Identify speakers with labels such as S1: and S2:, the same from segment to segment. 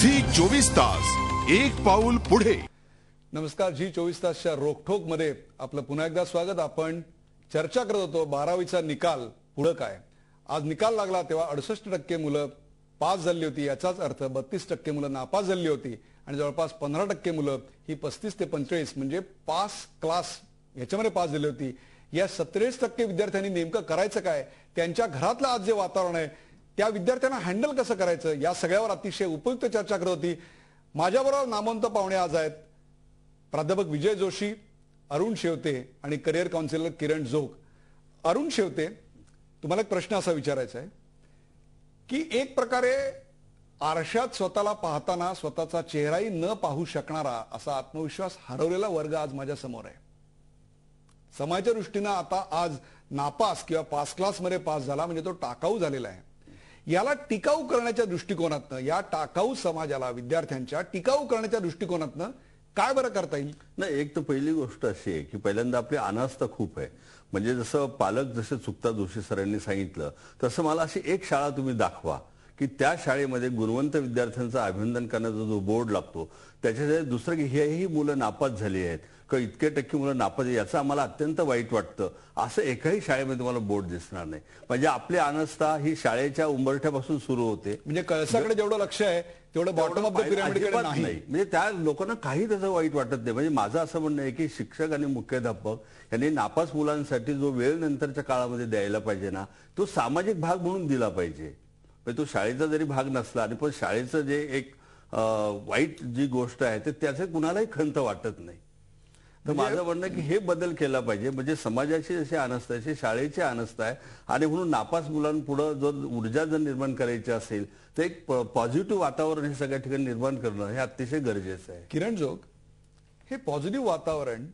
S1: Zee 24 तास एक पाऊल पुढे.
S2: नमस्कार. झी 24 तासच्या रोखोक मध्ये आपलं पुन्हा एकदा स्वागत. आपण चर्चा करत होतो 12वीचा निकाल पुढे काय. आज निकाल लागला तेव्हा 68% मुलं पास झाली होती. याचाच अर्थ 32% मुलं नापास झाली होती आणि जवळपास 15% मुलं ही 35 ते 45 म्हणजे पास क्लास याच्यामध्ये पास झाली होती. या 37% विद्यार्थ्यांनी नेमकं करायचं काय, त्यांच्या घरातलं आज जे वातावरण आहे त्या विद्यार्थ्यांना हँडल कसं करायचं, या सगळ्यावर अतिशय उपयुक्त चर्चा करत होती. माझ्याबरोबर नामवंत पाहुणे आज आहेत. प्राध्यापक विजय जोशी, अरुण शेवते आणि करिअर काउन्सिलर किरण जोग. अरुण शेवते, तुम्हाला एक प्रश्न असा विचारायचा आहे की एक प्रकारे आरशात स्वतःला पाहताना स्वतःचा चेहराही न पाहू शकणारा असा आत्मविश्वास हरवलेला वर्ग आज माझ्या समोर आहे. समाजाच्या दृष्टीनं आता आज नापास किंवा पास क्लासमध्ये पास झाला म्हणजे तो टाकाऊ झालेला आहे. याला टिकाऊ करण्याच्या दृष्टिकोनातनं, या टाकाऊ समाजाला विद्यार्थ्यांच्या टिकाऊ करण्याच्या दृष्टिकोनातनं काय बरं करता येईल?
S3: नाही, एक तर पहिली गोष्ट अशी आहे की पहिल्यांदा आपली अनास्था खूप आहे. म्हणजे जसं पालक जसे चुकता जोशी सरांनी सांगितलं तसं मला अशी एक शाळा तुम्ही दाखवा की त्या शाळेमध्ये गुणवंत विद्यार्थ्यांचं अभिनंदन करण्याचा जो बोर्ड लागतो त्याच्यासाठी दुसरं की हेही मुलं नापास झाली आहेत का इतके टक्के मुलं नापास आहे याचं आम्हाला अत्यंत वाईट वाटतं असं एकाही शाळेमध्ये तुम्हाला बोर्ड दिसणार नाही. म्हणजे आपली अनास्था ही शाळेच्या उंबरठ्यापासून सुरू होते.
S2: म्हणजे कळसाकडे जेवढं लक्ष आहे तेवढं बॉटम ऑफ द पिरामिडकडे नाही.
S3: म्हणजे त्या लोकांना काही त्याचं वाईट वाटत नाही. म्हणजे माझं असं म्हणणं आहे की शिक्षक आणि मुख्याध्यापक यांनी नापास मुलांसाठी जो वेळ नंतरच्या काळामध्ये द्यायला पाहिजे ना, तो सामाजिक भाग म्हणून दिला पाहिजे. तो शाळेचा जरी भाग नसला आणि पण शाळेचं जे एक वाईट जी गोष्ट आहे ते त्याचे कुणालाही खंत वाटत नाही. तर माझं म्हणणं की हे बदल केला पाहिजे. म्हणजे समाजाची जशी अनास्था आहे शाळेची अनास्था आहे आणि म्हणून नापास मुलांपुढे जर ऊर्जा जर निर्माण करायची असेल तर एक पॉझिटिव्ह वातावरण हे सगळ्या ठिकाणी निर्माण करणं हे अतिशय गरजेचं आहे.
S2: किरण जोग, हे पॉझिटिव्ह वातावरण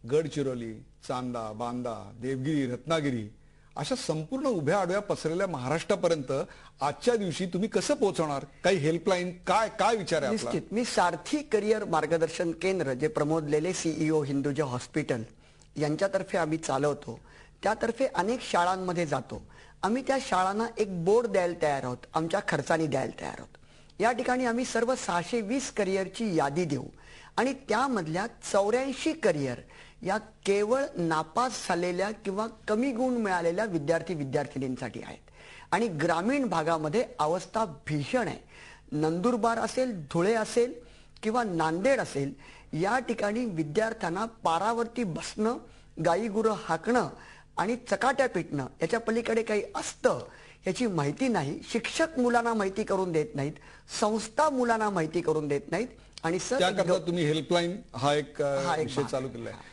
S2: गडचिरोली, चांदा, बांदा, देवगिरी, रत्नागिरी अशा संपूर्ण उभ्या आडव्या पसरलेल्या महाराष्ट्रापर्यंत आजच्या दिवशी तुम्ही कसं पोहोचवणार? काही हेल्पलाईन काय काय विचार आहे आपला?
S4: निश्चित. मी सारथी करिअर मार्गदर्शन केंद्र जे प्रमोदलेले CEO हिंदुजा हॉस्पिटल यांच्यातर्फे आम्ही चालवतो, त्यातर्फे अनेक शाळांमध्ये जातो. आम्ही त्या शाळांना एक बोर्ड द्यायला तयार आहोत, आमच्या खर्चाने द्यायला तयार आहोत. या ठिकाणी आम्ही सर्व 620 करिअरची यादी देऊ आणि त्यामधल्या 84 करिअर या केवळ नापास झालेल्या किंवा कमी गुण मिळालेल्या विद्यार्थी विद्यार्थिनींसाठी आहेत. आणि ग्रामीण भागामध्ये अवस्था भीषण आहे. नंदुरबार असेल, धुळे असेल किंवा नांदेड असेल, या ठिकाणी विद्यार्थ्यांना पारावरती बसणं, गाईगुरं हाकणं आणि चकाट्या पिटणं याच्या पलीकडे काही असतं याची माहिती नाही. शिक्षक मुलांना माहिती करून देत नाहीत, संस्था मुलांना माहिती करून देत नाहीत. आणि
S2: त्याकरता तुम्ही हेल्पलाईन हा एक विषय चालू केला आहे.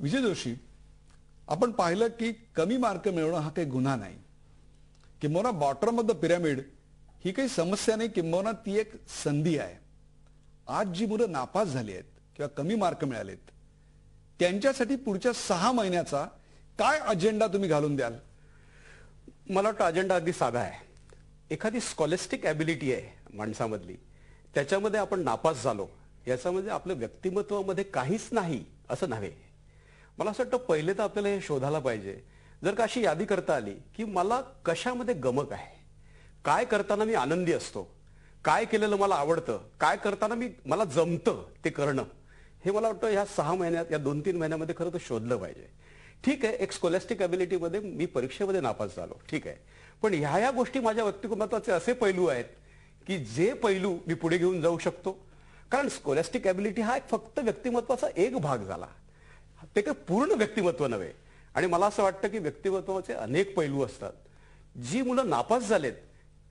S2: विजय जोशी, आपण पाहिलं की कमी मार्क मिळवणं हा काही गुन्हा नाही. किंबहुना बॉटम ऑफ द पिरामिड ही काही समस्या नाही, किंबहुना ती एक संधी आहे. आज जी मुलं नापास झाली आहेत किंवा कमी मार्क मिळालेत त्यांच्यासाठी पुढच्या 6 महिन्याचा काय अजेंडा तुम्ही घालून द्याल?
S5: मला वाटतं अजेंडा अगदी साधा आहे. एखादी स्कॉलिस्टिक ॲबिलिटी आहे माणसामधली, त्याच्यामध्ये आपण नापास झालो याच्यामध्ये आपलं व्यक्तिमत्वामध्ये काहीच नाही असं नव्हे. मला असं वाटतं पहिले तर आपल्याला हे शोधायला पाहिजे. जर का अशी यादी करता आली की मला कशामध्ये गमक आहे, काय करताना मी आनंदी असतो, काय केलेलं मला आवडतं, काय करताना मला जमतं ते करणं, हे मला वाटतं ह्या 6 महिन्यात या 2-3 महिन्यामध्ये खरं तर शोधलं पाहिजे. ठीक आहे, एक स्कॉलिस्टिक ॲबिलिटीमध्ये मी परीक्षेमध्ये नापास झालो, ठीक आहे, पण ह्या गोष्टी माझ्या व्यक्तिमत्वाचे असे पैलू आहेत की जे पैलू मी पुढे घेऊन जाऊ शकतो. कारण स्कॉलिस्टिक ॲबिलिटी हा एक फक्त व्यक्तिमत्वाचा एक भाग झाला, ते काही पूर्ण व्यक्तिमत्व नव्हे. आणि मला असं वाटतं की व्यक्तिमत्वाचे अनेक पैलू असतात. जी मुलं नापास झालेत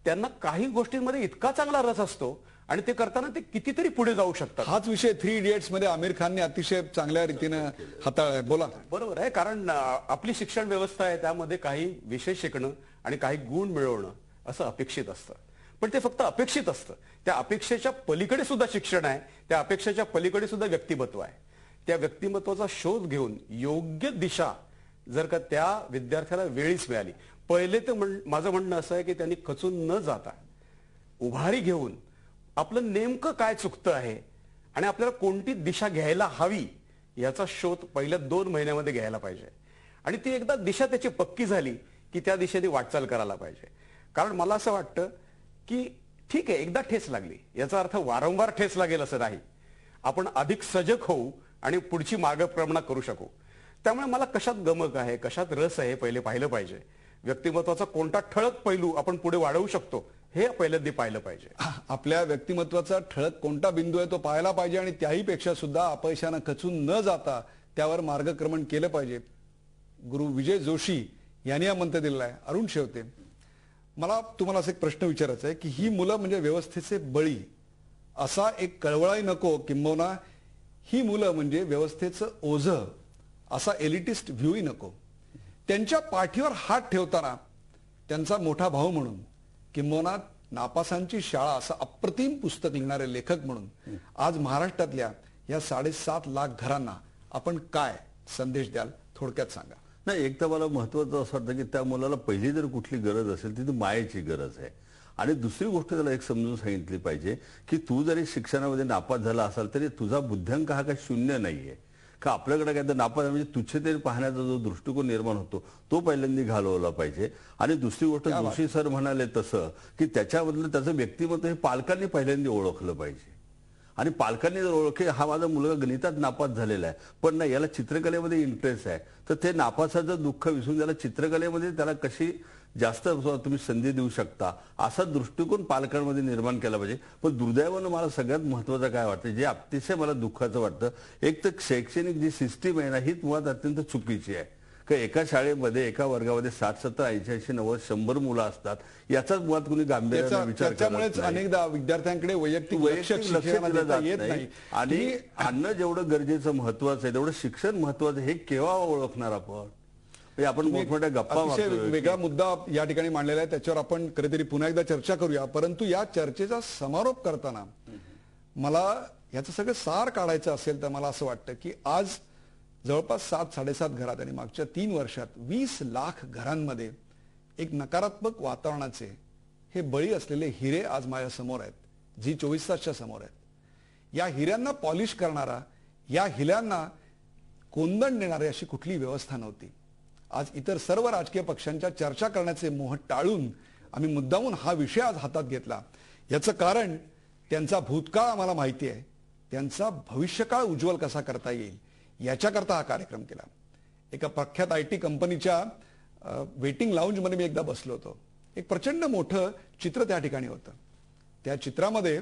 S5: त्यांना काही गोष्टींमध्ये इतका चांगला रस असतो आणि ते करताना ते कितीतरी पुढे जाऊ शकतात.
S2: हाच विषय 3 इडियट्स मध्ये आमिर खानने अतिशय चांगल्या रीतीनं हाताळलाय. बोला.
S5: बरोबर आहे, कारण आपली शिक्षण व्यवस्था आहे त्यामध्ये काही विषय शिकणं आणि काही गुण मिळवणं असं अपेक्षित असतं. पण ते फक्त अपेक्षित असतं. त्या अपेक्षेच्या पलीकडे सुद्धा शिक्षण आहे, त्या अपेक्षेच्या पलीकडे सुद्धा व्यक्तिमत्व आहे. त्या व्यक्तिमत्वाचा शोध घेऊन योग्य दिशा जर का त्या विद्यार्थ्याला वेळीच मिळाली, पहिले तर माझं म्हणणं असं आहे की त्यांनी खचून न जाता उभारी घेऊन आपलं नेमकं काय चुकतं आहे आणि आपल्याला कोणती दिशा घ्यायला हवी याचा शोध पहिल्या 2 महिन्यामध्ये घ्यायला पाहिजे. आणि ती एकदा दिशा त्याची पक्की झाली की त्या दिशेने वाटचाल करायला पाहिजे. कारण मला असं वाटतं की ठीक आहे, एकदा ठेस लागली याचा अर्थ वारंवार ठेस लागेल असं नाही. आपण अधिक सजग होऊ आणि पुढची मार्गक्रमणा करू शकू. त्यामुळे मला कशात गमक आहे, कशात रस आहे, पहिले पाहिलं पाहिजे. व्यक्तिमत्वाचा कोणता ठळक पैलू आपण पुढे वाढवू शकतो हे पहिल्यांदा पाहिलं पाहिजे.
S2: आपल्या व्यक्तिमत्वाचा ठळक कोणता बिंदू आहे तो पाहायला पाहिजे आणि त्याही पेक्षा सुद्धा अपयशानं खचून न जाता त्यावर मार्गक्रमण केलं पाहिजे. गुरु विजय जोशी यांनी हा मंत्र दिलेला आहे. अरुण शेवते, मला तुम्हाला असा एक प्रश्न विचारायचा आहे की ही मुलं म्हणजे व्यवस्थेचे बळी असा एक कळवळाही नको, किंबहुना ही मुलं म्हणजे व्यवस्थेचं ओझं असा एलिटिस्ट व्ह्यूही नको. त्यांच्या पाठीवर हात ठेवताना त्यांचा मोठा भाऊ म्हणून, किंबहुना नापासांची शाळा असं अप्रतिम पुस्तक लिहिणारे लेखक म्हणून आज महाराष्ट्रातल्या या 7.5 लाख घरांना आपण काय संदेश द्याल, थोडक्यात सांगा.
S3: नाही, एक तर मला महत्वाचं असं वाटतं की त्या मुलाला पहिली जर कुठली गरज असेल ती मायेची गरज आहे. आणि दुसरी गोष्ट त्याला एक समजून सांगितली पाहिजे की तू जरी शिक्षणामध्ये नापास झाला असाल तरी तुझा बुद्ध्यांक हा काही शून्य नाहीये. का आपल्याकडे काय तर नापास म्हणजे तुच्छतेने पाहण्याचा जो दृष्टिकोन निर्माण होतो तो पहिल्यांदा घालवला पाहिजे. आणि दुसरी गोष्ट जोशी सर म्हणाले तसं की त्याच्यामधलं त्याचं व्यक्तिमत्व हे पालकांनी पहिल्यांदा ओळखलं पाहिजे. आणि पालकांनी जर ओळखे हा माझा मुलगा गणितात नापास झालेला आहे पण नाही याला चित्रकलेमध्ये इंटरेस्ट आहे, तर ते नापासाचं दुःख विसरून त्याला चित्रकलेमध्ये त्याला कशी जास्त तुम्ही संधी देऊ शकता असा दृष्टिकोन पालकांमध्ये निर्माण केला पाहिजे. पण दुर्दैवानं मला सगळ्यात महत्वाचं काय वाटतं, जे अतिशय मला दुःखाचं वाटतं, एक तर शैक्षणिक जी सिस्टीम आहे ना हीच मुळात अत्यंत चुकीची आहे. का एका शाळेमध्ये एका वर्गामध्ये 60, 70, 80, 80, 90, 100 मुलं असतात, याचाच मुळात कुणी गांभीर्याने विचार करत नाही.
S2: अनेकदा विद्यार्थ्यांकडे वैयक्तिक
S3: लक्ष दिलं जात
S2: येत
S3: नाही. आणि अन्न जेवढं गरजेचं महत्वाचं आहे तेवढं शिक्षण महत्वाचं हे केव्हा ओळखणार आपण. आपण मोठमोठ्या गप्पा
S2: वेगळा मुद्दा या ठिकाणी मांडलेला आहे, त्याच्यावर आपण कधीतरी पुन्हा एकदा चर्चा करूया. परंतु या चर्चेचा समारोप करताना मला याचं सगळं सार काढायचं असेल तर मला असं वाटतं की आज जवळपास 7-7.5 घरात आणि मागच्या 3 वर्षात 20 लाख घरांमध्ये एक नकारात्मक वातावरणाचे हे बळी असलेले हिरे आज माझ्या समोर आहेत, जी 24 तासच्या समोर आहेत. या हिऱ्यांना पॉलिश करणारा, या हिऱ्यांना कोंदण देणारी अशी कुठली व्यवस्था नव्हती. आज इतर सर्व राजकीय पक्षांच्या चर्चा करण्याचे मोह टाळून आम्ही मुद्दामून हा विषय आज हातात घेतला. याचं कारण त्यांचा भूतकाळ आम्हाला माहिती आहे, त्यांचा भविष्यकाळ उज्ज्वल कसा करता येईल याच्याकरता हा कार्यक्रम केला. एका प्रख्यात IT कंपनीच्या वेटिंग लाऊंजमध्ये मी एकदा बसलो होतो. एक प्रचंड मोठं चित्र त्या ठिकाणी होतं. त्या चित्रामध्ये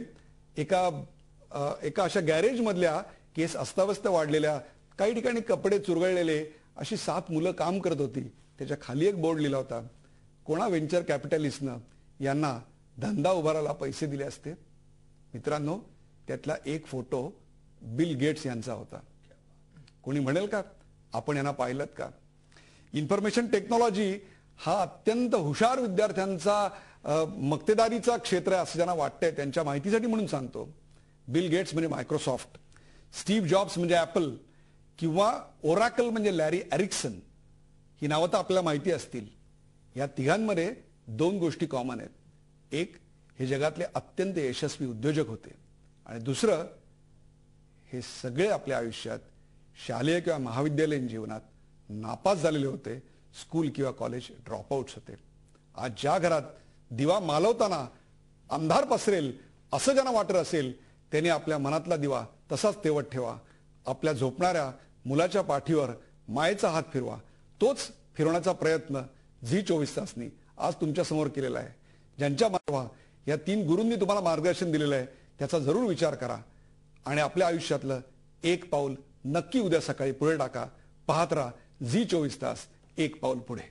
S2: एका अशा गॅरेजमधल्या केस अस्ताव्यस्त वाढलेल्या, काही ठिकाणी कपडे चुरगळलेले अशी 7 मुलं काम करत होती. त्याच्या खाली एक बोर्ड लिहिला होता, कोणा व्हेंचर कॅपिटलिस्टनं यांना धंदा उभारायला पैसे दिले असते. मित्रांनो, त्यातला एक फोटो बिल गेट्स यांचा होता. कोणी म्हणेल का आपण यांना पाहिलं का? इन्फॉर्मेशन टेक्नॉलॉजी हा अत्यंत हुशार विद्यार्थ्यांचा मक्तेदारीचा क्षेत्र आहे असं ज्यांना वाटतंय त्यांच्या माहितीसाठी म्हणून सांगतो. बिल गेट्स म्हणजे मायक्रोसॉफ्ट, स्टीव्ह जॉब्स म्हणजे ऍपल, किंवा ओरॅकल म्हणजे लॅरी एरिक्सन, ही नावं तर आपल्याला माहिती असतील. या तिघांमध्ये 2 गोष्टी कॉमन आहेत. एक, हे जगातले अत्यंत यशस्वी उद्योजक होते, आणि दुसरं, हे सगळे आपल्या आयुष्यात शालेय किंवा महाविद्यालयीन जीवनात नापास झालेले होते, स्कूल किंवा कॉलेज ड्रॉपआउट्स होते. आज ज्या घरात दिवा मालवताना अंधार पसरेल असं ज्यांना वाटत असेल त्यांनी आपल्या मनातला दिवा तसाच तेवत ठेवा. आपल्या झोपणाऱ्या मुलाच्या पाठीवर मायेचा हात फिरवा. तोच फिरवण्याचा प्रयत्न झी 24 तासनी आज तुमच्या समोर केलेला आहे. ज्यांच्या मार्फत या 3 गुरूंनी तुम्हाला मार्गदर्शन दिलेलं आहे त्याचा जरूर विचार करा आणि आपल्या आयुष्यातलं एक पाऊल नक्की उद्या सकाळी पुढे टाका. पाहत राहा झी 24 तास, एक पाऊल पुढे.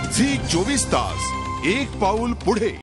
S1: झी 24 तास, एक पाऊल पुढे.